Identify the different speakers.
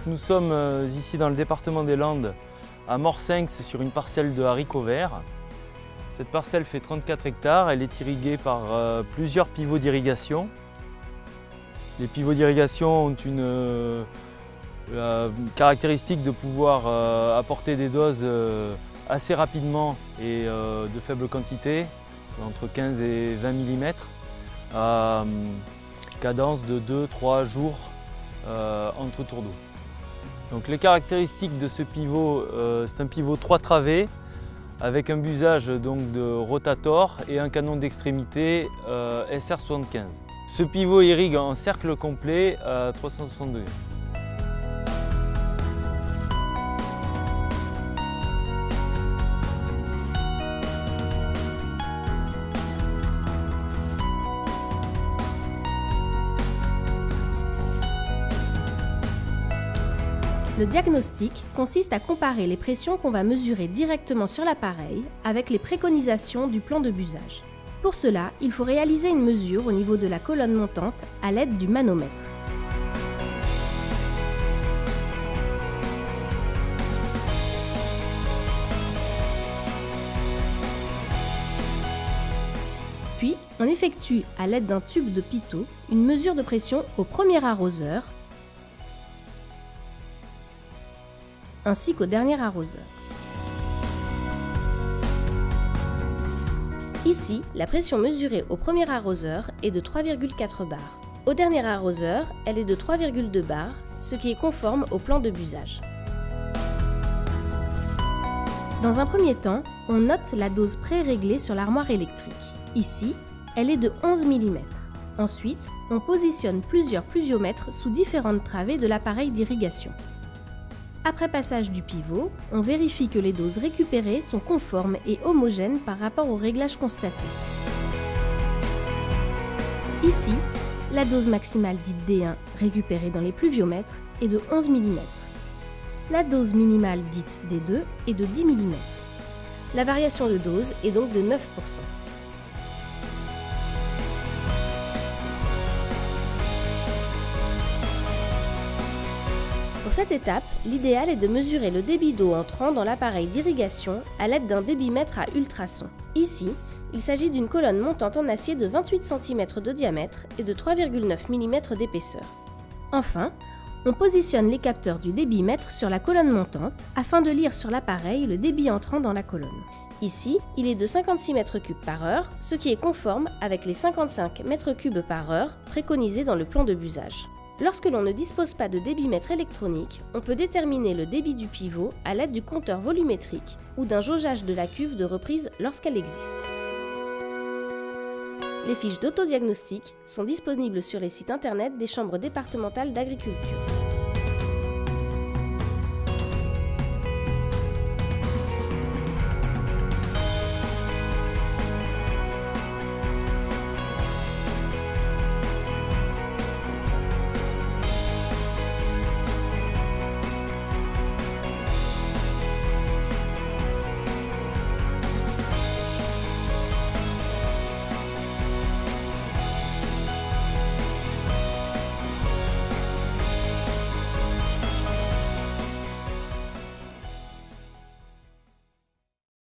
Speaker 1: nous sommes ici dans le département des Landes, à Morsinx, sur une parcelle de haricots verts. Cette parcelle fait 34 hectares, elle est irriguée par plusieurs pivots d'irrigation. Les pivots d'irrigation ont une caractéristique de pouvoir apporter des doses assez rapidement et de faible quantité, entre 15 et 20 mm, à cadence de 2-3 jours entre tours d'eau. Donc les caractéristiques de ce pivot, c'est un pivot 3 travées avec un busage donc de rotator et un canon d'extrémité SR75. Ce pivot irrigue en cercle complet à 360 degrés.
Speaker 2: Le diagnostic consiste à comparer les pressions qu'on va mesurer directement sur l'appareil avec les préconisations du plan de busage. Pour cela, il faut réaliser une mesure au niveau de la colonne montante à l'aide du manomètre. Puis, on effectue à l'aide d'un tube de pitot une mesure de pression au premier arroseur ainsi qu'au dernier arroseur. Ici, la pression mesurée au premier arroseur est de 3,4 bars. Au dernier arroseur, elle est de 3,2 bars, ce qui est conforme au plan de busage. Dans un premier temps, on note la dose pré-réglée sur l'armoire électrique. Ici, elle est de 11 mm. Ensuite, on positionne plusieurs pluviomètres sous différentes travées de l'appareil d'irrigation. Après passage du pivot, on vérifie que les doses récupérées sont conformes et homogènes par rapport au réglage constaté. Ici, la dose maximale dite D1 récupérée dans les pluviomètres est de 11 mm. La dose minimale dite D2 est de 10 mm. La variation de dose est donc de 9%. Pour cette étape, l'idéal est de mesurer le débit d'eau entrant dans l'appareil d'irrigation à l'aide d'un débitmètre à ultrasons. Ici, il s'agit d'une colonne montante en acier de 28 cm de diamètre et de 3,9 mm d'épaisseur. Enfin, on positionne les capteurs du débitmètre sur la colonne montante afin de lire sur l'appareil le débit entrant dans la colonne. Ici, il est de 56 m3 par heure, ce qui est conforme avec les 55 m3 par heure préconisés dans le plan de busage. Lorsque l'on ne dispose pas de débitmètre électronique, on peut déterminer le débit du pivot à l'aide du compteur volumétrique ou d'un jaugeage de la cuve de reprise lorsqu'elle existe. Les fiches d'autodiagnostic sont disponibles sur les sites internet des chambres départementales d'agriculture.